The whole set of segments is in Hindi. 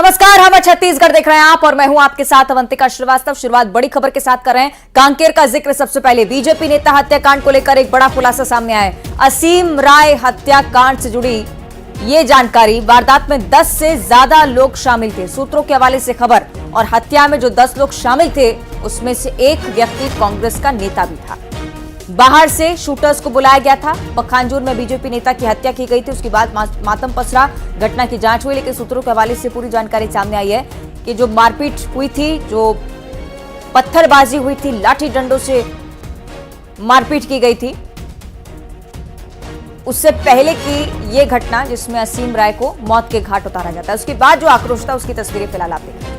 नमस्कार, हम छत्तीसगढ़ देख रहे हैं आप और मैं हूं आपके साथ अवंतिका श्रीवास्तव। शुरुआत बड़ी खबर के साथ कर रहे हैं। कांकेर का जिक्र सबसे पहले। बीजेपी नेता हत्याकांड को लेकर एक बड़ा खुलासा सामने आया है। असीम राय हत्याकांड से जुड़ी ये जानकारी। वारदात में 10 से ज्यादा लोग शामिल थे, सूत्रों के हवाले से खबर। और हत्या में जो 10 लोग शामिल थे उसमें से एक व्यक्ति कांग्रेस का नेता भी था। बाहर से शूटर्स को बुलाया गया था। पखांजूर में बीजेपी नेता की हत्या की गई थी, उसके बाद मातम पसरा। घटना की जांच हुई, लेकिन सूत्रों के हवाले से पूरी जानकारी सामने आई है कि जो मारपीट हुई थी, जो पत्थरबाजी हुई थी, लाठी डंडों से मारपीट की गई थी, उससे पहले की ये घटना जिसमें असीम राय को मौत के घाट उतारा जाता है, उसके बाद जो आक्रोश था उसकी तस्वीरें फिलहाल आप देख रहे हैं।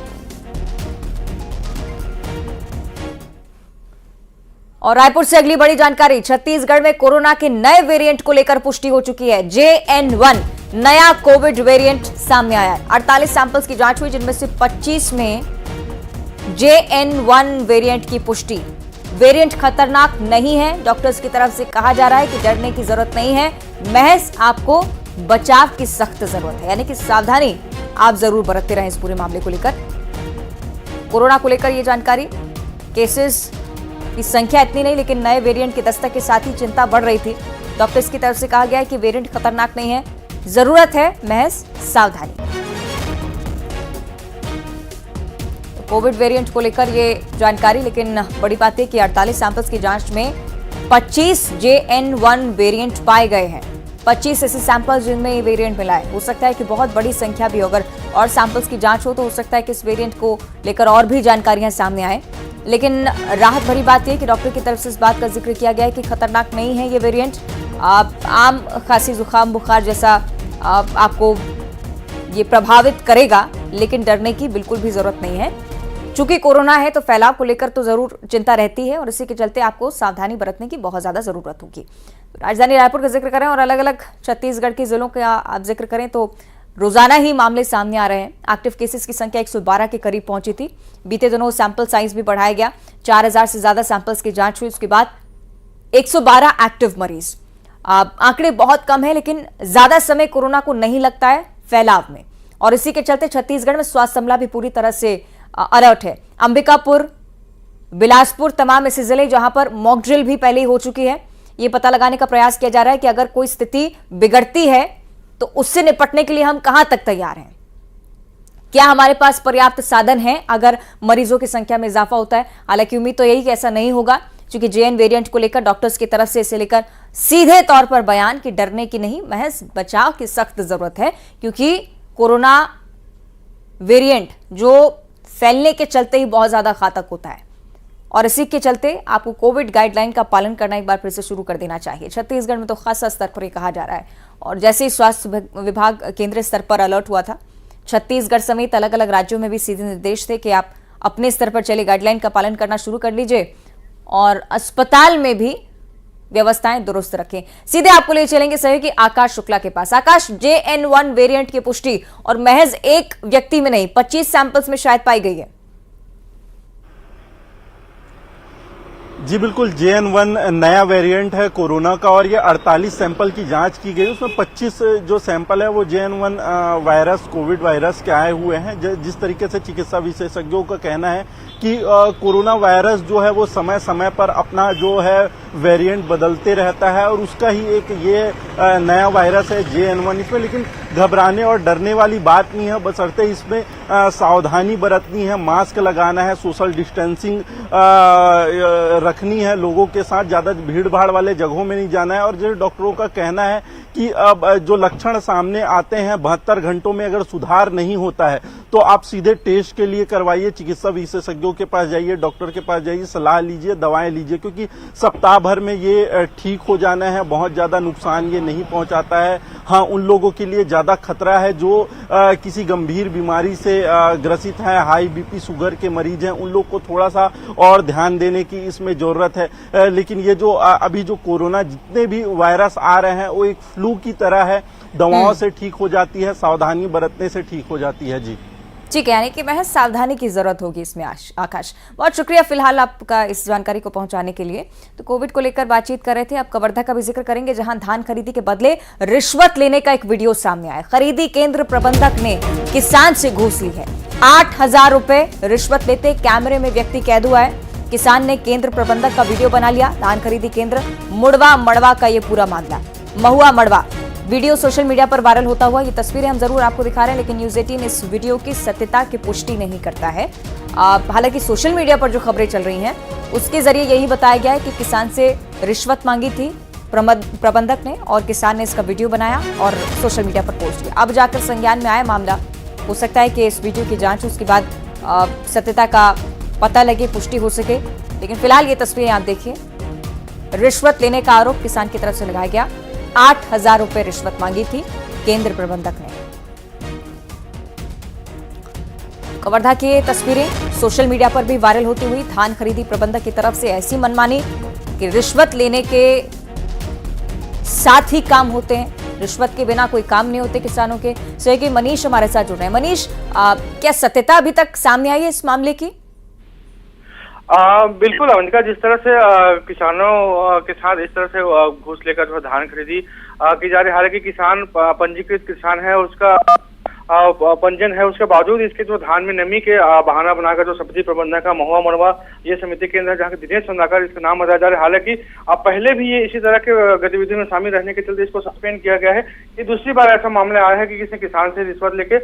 और रायपुर से अगली बड़ी जानकारी। छत्तीसगढ़ में कोरोना के नए वेरिएंट को लेकर पुष्टि हो चुकी है। JN1 नया कोविड वेरिएंट सामने आया है। 48 सैंपल्स की जांच हुई, जिनमें से 25 में JN1 वेरिएंट की पुष्टि। वेरिएंट खतरनाक नहीं है, डॉक्टर्स की तरफ से कहा जा रहा है कि डरने की जरूरत नहीं है, महज आपको बचाव की सख्त जरूरत है, यानी कि सावधानी आप जरूर बरतते रहें इस पूरे मामले को लेकर। कोरोना को लेकर यह जानकारी। केसेस की संख्या इतनी नहीं, लेकिन नए वेरिएंट की दस्तक के साथ ही चिंता बढ़ रही थी। डॉक्टर्स की तरफ से कहा गया है कि वेरिएंट खतरनाक नहीं है, जरूरत है महज सावधानी। तो कोविड वेरिएंट को लेकर ये जानकारी। लेकिन बड़ी बात है कि 48 सैंपल्स की जांच में 25 JN1 वेरिएंट पाए गए हैं। 25 ऐसे सैंपल्स जिनमें ये वेरिएंट मिला है। हो सकता है कि बहुत बड़ी संख्या भी हो, अगर और सैंपल्स की जांच हो तो सकता है कि इस वेरिएंट को लेकर और भी जानकारियां सामने आए। लेकिन राहत भरी बात यह कि डॉक्टर की तरफ से इस बात का जिक्र किया गया है कि खतरनाक नहीं है ये वेरिएंट। आम खांसी जुकाम बुखार जैसा आपको ये प्रभावित करेगा, लेकिन डरने की बिल्कुल भी जरूरत नहीं है। चूंकि कोरोना है तो फैलाव को लेकर तो जरूर चिंता रहती है, और इसी के चलते आपको सावधानी बरतने की बहुत ज्यादा जरूरत होगी। राजधानी रायपुर का जिक्र करें और अलग अलग छत्तीसगढ़ के जिलों का आप जिक्र करें तो रोजाना ही मामले सामने आ रहे हैं। एक्टिव केसेस की संख्या 112 के करीब पहुंची थी। बीते दिनों सैंपल साइज भी बढ़ाया गया। 4000 से ज्यादा सैंपल्स की जांच हुई, उसके बाद 112 एक्टिव मरीज। आंकड़े बहुत कम है, लेकिन ज्यादा समय कोरोना को नहीं लगता है फैलाव में, और इसी के चलते छत्तीसगढ़ में स्वास्थ्य अमला भी पूरी तरह से अलर्ट है। अंबिकापुर, बिलासपुर तमाम ऐसे जिले जहां पर मॉक ड्रिल भी पहले ही हो चुकी है। यह पता लगाने का प्रयास किया जा रहा है कि अगर कोई स्थिति बिगड़ती है तो उससे निपटने के लिए हम कहां तक तैयार हैं, क्या हमारे पास पर्याप्त साधन हैं अगर मरीजों की संख्या में इजाफा होता है। हालांकि उम्मीद तो यही कि ऐसा नहीं होगा, क्योंकि JN वेरिएंट को लेकर डॉक्टर्स की तरफ से इसे लेकर सीधे तौर पर बयान कि डरने की नहीं, महज बचाव की सख्त जरूरत है। क्योंकि कोरोना वेरिएंट जो फैलने के चलते ही बहुत ज्यादा घातक होता है, और इसी के चलते आपको कोविड गाइडलाइन का पालन करना एक बार फिर से शुरू कर देना चाहिए। छत्तीसगढ़ में तो खासा स्तर पर यह कहा जा रहा है, और जैसे ही स्वास्थ्य विभाग केंद्रीय स्तर पर अलर्ट हुआ था, छत्तीसगढ़ समेत अलग अलग राज्यों में भी सीधे निर्देश थे कि आप अपने स्तर पर चले गाइडलाइन का पालन करना शुरू कर लीजिए, और अस्पताल में भी व्यवस्थाएं दुरुस्त रखें। सीधे आपको ले चलेंगे सहयोगी आकाश शुक्ला के पास। आकाश, JN1 वेरिएंट की पुष्टि और महज एक व्यक्ति में नहीं, 25 सैंपल्स में शायद पाई गई है। जी बिल्कुल, JN1 नया वेरिएंट है कोरोना का, और ये 48 सैंपल की जांच की गई। उसमें 25 जो सैंपल है वो JN1 वायरस, कोविड वायरस के आए हुए हैं। जिस तरीके से चिकित्सा विशेषज्ञों का कहना है कि कोरोना वायरस जो है वो समय समय पर अपना जो है वेरिएंट बदलते रहता है, और उसका ही एक ये नया वायरस है JN1 इसमें। लेकिन घबराने और डरने वाली बात नहीं है, बशर्ते इसमें सावधानी बरतनी है, मास्क लगाना है, सोशल डिस्टेंसिंग रखनी है, लोगों के साथ ज्यादा भीड़ भाड़ वाले जगहों में नहीं जाना है। और जो डॉक्टरों का कहना है कि अब जो लक्षण सामने आते हैं 72 घंटों में अगर सुधार नहीं होता है तो आप सीधे टेस्ट के लिए करवाइए, चिकित्सा विशेषज्ञों के पास जाइए, डॉक्टर के पास जाइए, सलाह लीजिए, दवाएं लीजिए, क्योंकि सप्ताह भर में ये ठीक हो जाना है, बहुत ज्यादा नुकसान ये नहीं पहुंचाता है। हाँ, उन लोगों के लिए ज्यादा खतरा है जो किसी गंभीर बीमारी से ग्रसित है, हाई BP शुगर के मरीज हैं, उन लोग को थोड़ा सा और ध्यान देने की इसमें जरूरत है। लेकिन ये जो अभी जो कोरोना जितने भी वायरस आ रहे हैं वो एक फ्लू की तरह है, दवाओं से ठीक हो जाती है, सावधानी बरतने से ठीक हो जाती है। जी ठीक है, यानी कि महज सावधानी की जरूरत होगी इसमें। आकाश, बहुत शुक्रिया फिलहाल आपका इस जानकारी को पहुंचाने के लिए। तो कोविड को लेकर बातचीत कर रहे थे, अब कवर्धा का भी जिक्र करेंगे, जहां धान खरीदी के बदले रिश्वत लेने का एक वीडियो सामने आया। खरीदी केंद्र प्रबंधक ने किसान से घूस ली है। 8,000 रुपए रिश्वत लेते कैमरे में व्यक्ति कैद हुआ है। किसान ने केंद्र प्रबंधक का वीडियो बना लिया। धान खरीदी केंद्र मुड़वा मड़वा का यह पूरा मामला, महुआ मड़वा। वीडियो सोशल मीडिया पर वायरल होता हुआ, ये तस्वीरें हम जरूर आपको दिखा रहे हैं, लेकिन न्यूज़ 18 इस वीडियो की सत्यता की पुष्टि नहीं करता है। हालांकि सोशल मीडिया पर जो खबरें चल रही हैं उसके जरिए यही बताया गया है कि किसान से रिश्वत मांगी थी प्रबंधक ने, और किसान ने इसका वीडियो बनाया और सोशल मीडिया पर पोस्ट किया। अब जाकर संज्ञान में आया मामला। हो सकता है कि इस वीडियो की जांच उसके बाद सत्यता का पता लगे, पुष्टि हो सके, लेकिन फिलहाल ये तस्वीरें आप देखिए। रिश्वत लेने का आरोप किसान की तरफ से लगाया गया। 8,000 रुपए रिश्वत मांगी थी केंद्र प्रबंधक ने। कवर्धा की तस्वीरें सोशल मीडिया पर भी वायरल होती हुई। धान खरीदी प्रबंधक की तरफ से ऐसी मनमानी कि रिश्वत लेने के साथ ही काम होते हैं, रिश्वत के बिना कोई काम नहीं होते किसानों के। सहयोगी मनीष हमारे साथ जुड़ रहे हैं। मनीष, क्या सत्यता अभी तक सामने आई है इस मामले की? बिल्कुल अवंतिका, जिस तरह से किसानों के साथ इस तरह से घूस लेकर जो धान खरीदी की जा रही है, हालांकि किसान पंजीकृत किसान है, उसका पंजीयन है, उसके बावजूद इसके जो धान में नमी के बहाना बनाकर जो सब्जी प्रबंधक का महुआ मड़वा ये समिति के अंदर जहाँ दिनेश चंद्राकर इसका नाम बताया जा रहा है। हालांकि पहले भी ये इसी तरह के गतिविधियों में शामिल रहने के चलते इसको सस्पेंड किया गया है। ये दूसरी बार ऐसा मामला आया है कि किसी किसान से रिश्वत लेके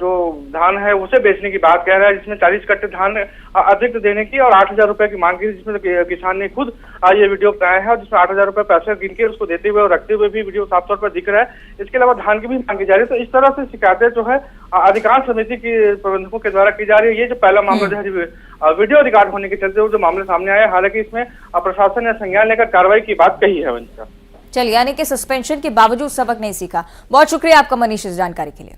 जो धान है उसे बेचने की बात कह रहा है, जिसमें 40 कट्टे धान अतिरिक्त देने की और 8,000 रुपए की मांग की, जिसमें किसान ने खुद ये वीडियो बनाया है, जिसमें 8,000 रुपए पैसे गिन के उसको देते हुए और रखते हुए भी वीडियो साफ तौर पर दिख रहा है। इसके अलावा धान की भी मांग की जा रही है। तो इस तरह से शिकायतें जो है अधिकांश समिति के प्रबंधकों के द्वारा की जा रही है। ये जो पहला मामला जो है वीडियो रिकॉर्ड होने के चलते जो मामला सामने आया, हालांकि इसमें प्रशासन ने संज्ञान लेकर कार्रवाई की बात कही है। वंचिका, चलिए, यानी कि सस्पेंशन के बावजूद सबक नहीं सीखा। बहुत शुक्रिया आपका मनीष इस जानकारी के लिए।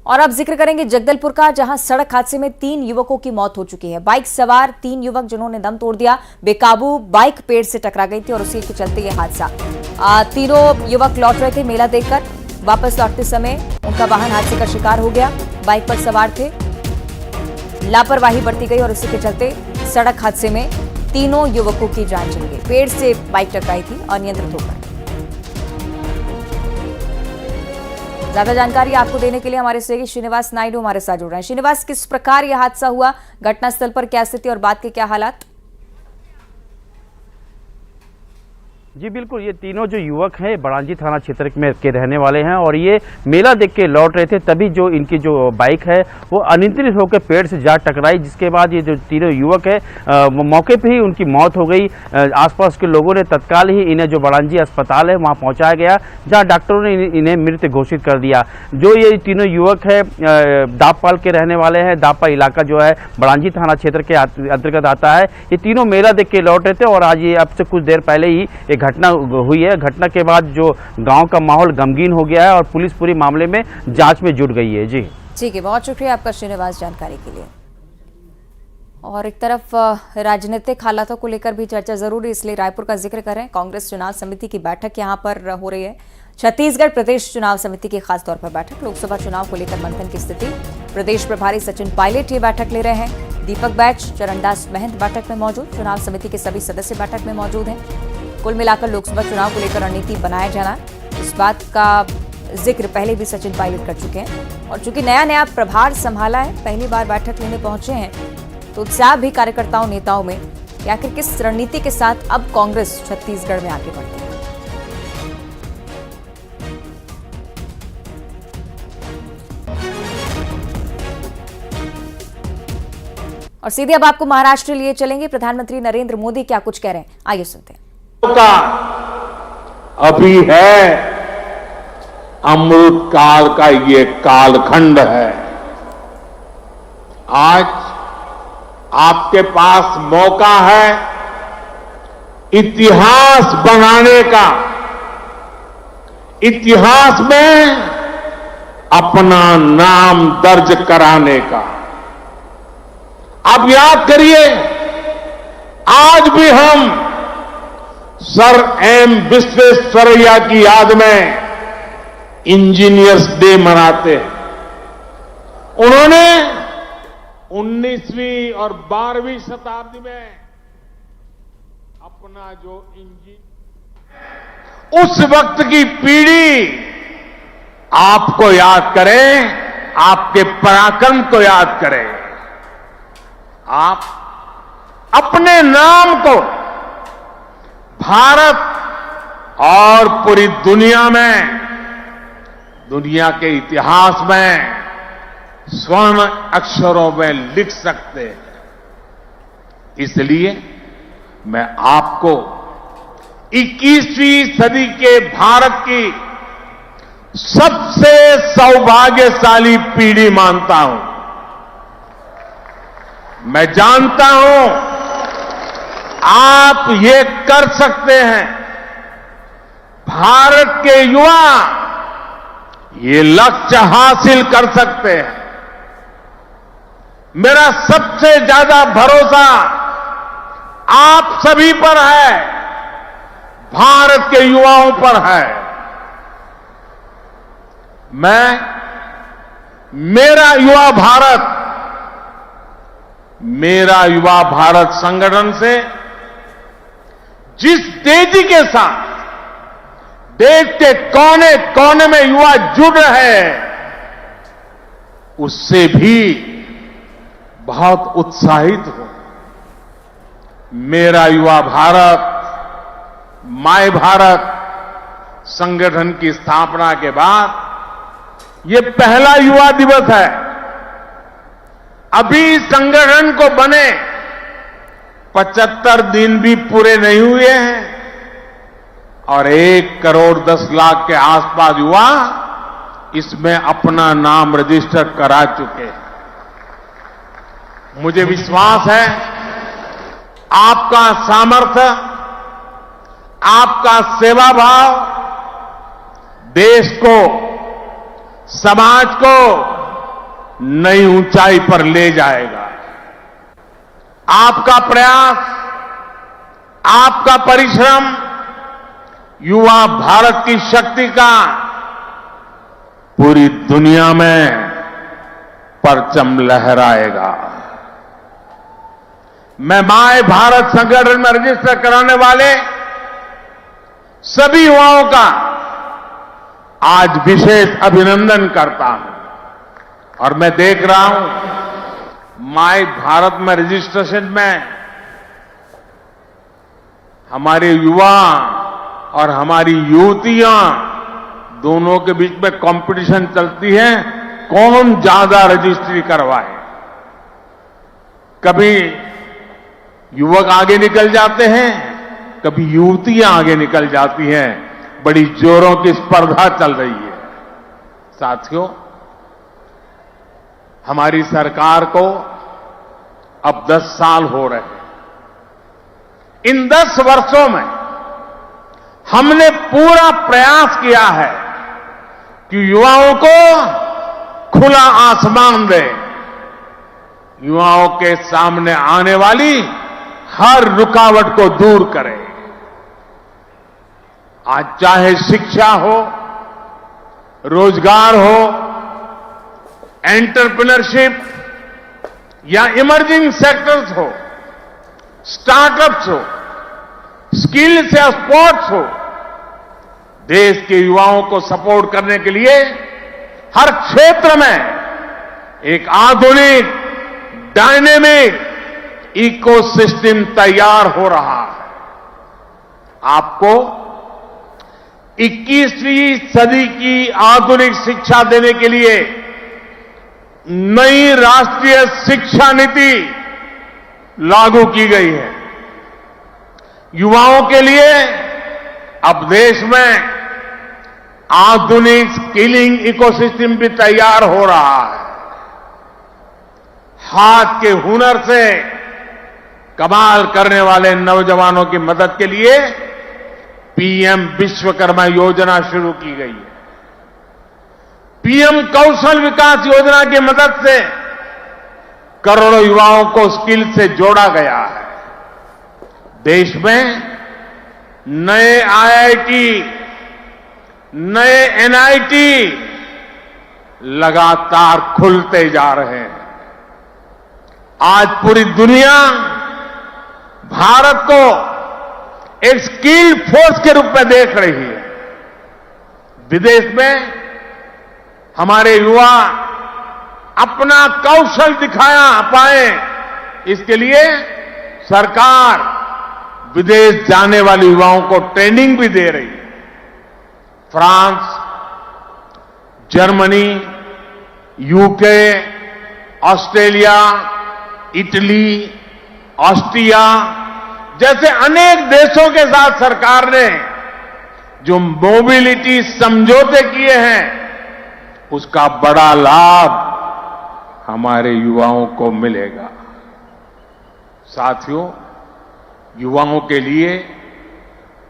और अब जिक्र करेंगे जगदलपुर का, जहां सड़क हादसे में 3 युवकों की मौत हो चुकी है। बाइक सवार 3 युवक जिन्होंने दम तोड़ दिया। बेकाबू बाइक पेड़ से टकरा गई थी और उसी के चलते यह हादसा। तीनों युवक लौट रहे थे मेला देखकर। वापस लौटते समय उनका वाहन हादसे का शिकार हो गया। बाइक पर सवार थे, लापरवाही बरती गई और इसी के चलते सड़क हादसे में तीनों युवकों की जान चली गई। पेड़ से बाइक टकराई थी अनियंत्रित होकर। ज्यादा जानकारी आपको देने के लिए हमारे सहयोगी श्रीनिवास नायडू हमारे साथ जुड़ रहे हैं। श्रीनिवास, किस प्रकार यह हादसा हुआ, घटनास्थल पर क्या स्थिति और बात के क्या हालात? जी बिल्कुल, ये तीनों जो युवक हैं बड़ांजी थाना क्षेत्र में के रहने वाले हैं और ये मेला देख के लौट रहे थे, तभी जो इनकी जो बाइक है वो अनियंत्रित होकर पेड़ से जा टकराई, जिसके बाद ये जो तीनों युवक है मौके पे ही उनकी मौत हो गई। आसपास के लोगों ने तत्काल ही इन्हें जो बड़ांजी अस्पताल है वहाँ पहुँचाया गया, जहाँ डॉक्टरों ने इन्हें मृत घोषित कर दिया। जो ये तीनों युवक है दापपाल के रहने वाले हैं। दापा इलाका जो है बड़ांजी थाना क्षेत्र के अंतर्गत आता है। ये तीनों मेला देख के लौट रहे थे और आज ये अब से कुछ देर पहले ही एक घटना हुई है। घटना के बाद जो गांव का माहौल गमगीन हो गया है और पुलिस पूरी मामले में जांच में जुट गई है। जी ठीक है, बहुत शुक्रिया आपका श्रीनिवास जानकारी के लिए। और एक तरफ राजनीतिक हालातों को लेकर भी चर्चा जरूरी, इसलिए रायपुर का जिक्र करें। कांग्रेस चुनाव समिति की बैठक यहां पर हो रही है। छत्तीसगढ़ प्रदेश चुनाव समिति की खासतौर पर बैठक, लोकसभा चुनाव को लेकर मंथन की स्थिति। प्रदेश प्रभारी सचिन पायलट ये बैठक ले रहे हैं। दीपक बैच, चरणदास महंत बैठक में मौजूद। चुनाव समिति के सभी सदस्य बैठक में मौजूद हैं। कुल मिलाकर लोकसभा चुनाव को लेकर रणनीति बनाया जाना, इस बात का जिक्र पहले भी सचिन पायलट कर चुके हैं। और चूंकि नया प्रभार संभाला है, पहली बार बैठक लेने पहुंचे हैं, तो उत्साह भी कार्यकर्ताओं नेताओं में कि आखिर किस रणनीति के साथ अब कांग्रेस छत्तीसगढ़ में आगे बढ़ती है। और सीधे अब आपको महाराष्ट्र लिए चलेंगे। प्रधानमंत्री नरेंद्र मोदी क्या कुछ कह रहे हैं, आइए सुनते हैं। का अभी है अमृत काल का ये कालखंड है। आज आपके पास मौका है इतिहास बनाने का, इतिहास में अपना नाम दर्ज कराने का। आप याद करिए, आज भी हम सर एम विश्वेश्वरैया की याद में इंजीनियर्स डे मनाते हैं। उन्होंने 19वीं और 12वीं शताब्दी में अपना जो उस वक्त की पीढ़ी आपको याद करे, आपके पराक्रम को याद करे। आप अपने नाम को भारत और पूरी दुनिया में, दुनिया के इतिहास में स्वर्ण अक्षरों में लिख सकते हैं। इसलिए मैं आपको 21वीं सदी के भारत की सबसे सौभाग्यशाली पीढ़ी मानता हूं। मैं जानता हूं आप ये कर सकते हैं। भारत के युवा ये लक्ष्य हासिल कर सकते हैं। मेरा सबसे ज्यादा भरोसा आप सभी पर है, भारत के युवाओं पर है। मेरा युवा भारत संगठन से जिस तेजी के साथ देश के कोने कोने में युवा जुड़ रहे हैं, उससे भी बहुत उत्साहित हूं। मेरा युवा भारत, माय भारत संगठन की स्थापना के बाद ये पहला युवा दिवस है। अभी संगठन को बने 75 दिन भी पूरे नहीं हुए हैं और 1 करोड़ 10 लाख के आसपास युवा इसमें अपना नाम रजिस्टर करा चुके हैं। मुझे विश्वास है आपका सामर्थ्य, आपका सेवा भाव देश को, समाज को नई ऊंचाई पर ले जाएगा। आपका प्रयास, आपका परिश्रम युवा भारत की शक्ति का पूरी दुनिया में परचम लहराएगा। मैं माय भारत संगठन में रजिस्टर कराने वाले सभी युवाओं का आज विशेष अभिनंदन करता हूं और मैं देख रहा हूं माय भारत में रजिस्ट्रेशन में हमारे युवा और हमारी युवतियां दोनों के बीच में कंपटीशन चलती है, कौन ज्यादा रजिस्ट्री करवाए। कभी युवक आगे निकल जाते हैं, कभी युवतियां आगे निकल जाती हैं। बड़ी जोरों की स्पर्धा चल रही है। साथियों, हमारी सरकार को अब 10 साल हो रहे हैं। इन 10 वर्षों में हमने पूरा प्रयास किया है कि युवाओं को खुला आसमान दे, युवाओं के सामने आने वाली हर रुकावट को दूर करें। आज चाहे शिक्षा हो, रोजगार हो, एंटरप्रेन्योरशिप या इमर्जिंग सेक्टर्स हो, स्टार्टअप्स हो, स्किल्स या स्पोर्ट्स हो, देश के युवाओं को सपोर्ट करने के लिए हर क्षेत्र में एक आधुनिक, डायनेमिक इकोसिस्टम तैयार हो रहा है। आपको 21वीं सदी की आधुनिक शिक्षा देने के लिए नई राष्ट्रीय शिक्षा नीति लागू की गई है। युवाओं के लिए अब देश में आधुनिक स्किलिंग इकोसिस्टम भी तैयार हो रहा है। हाथ के हुनर से कमाल करने वाले नौजवानों की मदद के लिए पीएम विश्वकर्मा योजना शुरू की गई है। पीएम कौशल विकास योजना की मदद से करोड़ों युवाओं को स्किल से जोड़ा गया है। देश में नए आईआईटी, नए एनआईटी लगातार खुलते जा रहे हैं। आज पूरी दुनिया भारत को एक स्किल्ड फोर्स के रूप में देख रही है। विदेश में हमारे युवा अपना कौशल दिखाया पाए, इसके लिए सरकार विदेश जाने वाले युवाओं को ट्रेनिंग भी दे रही है। France, Germany, UK, Australia, Italy, Austria जैसे अनेक देशों के साथ सरकार ने जो मोबिलिटी समझौते किए हैं, उसका बड़ा लाभ हमारे युवाओं को मिलेगा। साथियों, युवाओं के लिए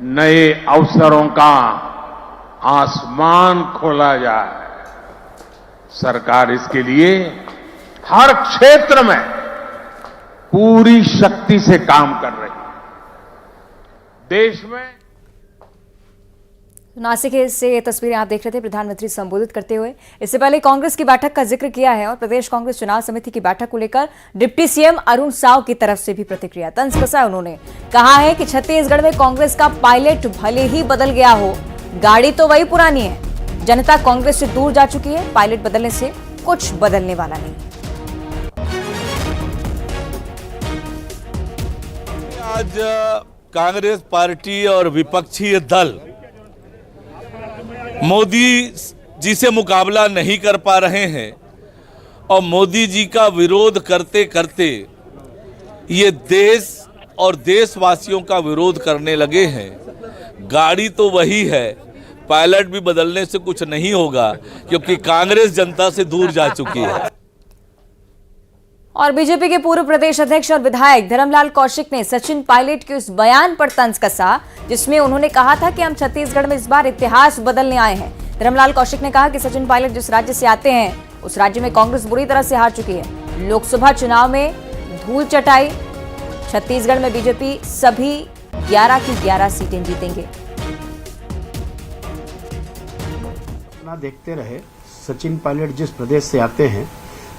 नए अवसरों का आसमान खोला जाए। सरकार इसके लिए हर क्षेत्र में पूरी शक्ति से काम कर रही है। देश में नासिक से ये तस्वीरें आप देख रहे थे प्रधानमंत्री संबोधित करते हुए। इससे पहले कांग्रेस की बैठक का जिक्र किया है और प्रदेश कांग्रेस चुनाव समिति की बैठक को लेकर डिप्टी सीएम अरुण साव की तरफ से भी प्रतिक्रिया तंज कसा है। उन्होंने कहा है कि छत्तीसगढ़ में कांग्रेस का पायलट भले ही बदल गया हो, गाड़ी तो वही पुरानी है। जनता कांग्रेस से दूर जा चुकी है, पायलट बदलने से कुछ बदलने वाला नहीं। आज कांग्रेस पार्टी और विपक्षी दल मोदी जी से मुकाबला नहीं कर पा रहे हैं और मोदी जी का विरोध करते करते ये देश और देशवासियों का विरोध करने लगे हैं। गाड़ी तो वही है, पायलट भी बदलने से कुछ नहीं होगा, क्योंकि कांग्रेस जनता से दूर जा चुकी है। और बीजेपी के पूर्व प्रदेश अध्यक्ष और विधायक धर्मलाल कौशिक ने सचिन पायलट के उस बयान पर तंज कसा जिसमें उन्होंने कहा था कि हम छत्तीसगढ़ में इस बार इतिहास बदलने आए हैं। धर्मलाल कौशिक ने कहा कि सचिन पायलट जिस राज्य से आते हैं उस राज्य में कांग्रेस बुरी तरह से हार चुकी है। लोकसभा चुनाव में धूल चटाई, छत्तीसगढ़ में बीजेपी सभी 11 की 11 सीटें जीतेंगे। देखते रहे, सचिन पायलट जिस प्रदेश से आते हैं,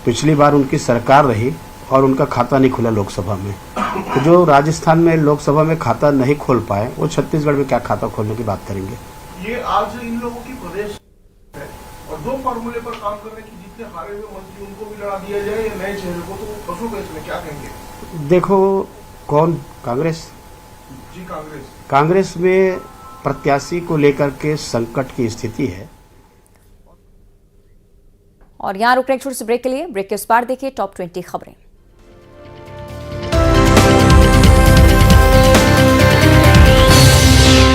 पिछली बार उनकी सरकार रही और उनका खाता नहीं खुला लोकसभा में। तो जो राजस्थान में लोकसभा में खाता नहीं खोल पाए, वो छत्तीसगढ़ में क्या खाता खोलने की बात करेंगे। ये आज इन लोगों की प्रदेश है और दो फॉर्मूले पर काम कर रहे हैं कि जितने हारे हुए मंत्री उनको भी लड़ा दिया जाए या नए चेहरे को, तो पशु का इसमें क्या कहेंगे। देखो कौन, कांग्रेस जी, कांग्रेस में प्रत्याशी को लेकर के संकट की स्थिति है। और यहाँ रुक रहे छोटे से ब्रेक के लिए। ब्रेक के उस पार देखिए टॉप 20 खबरें।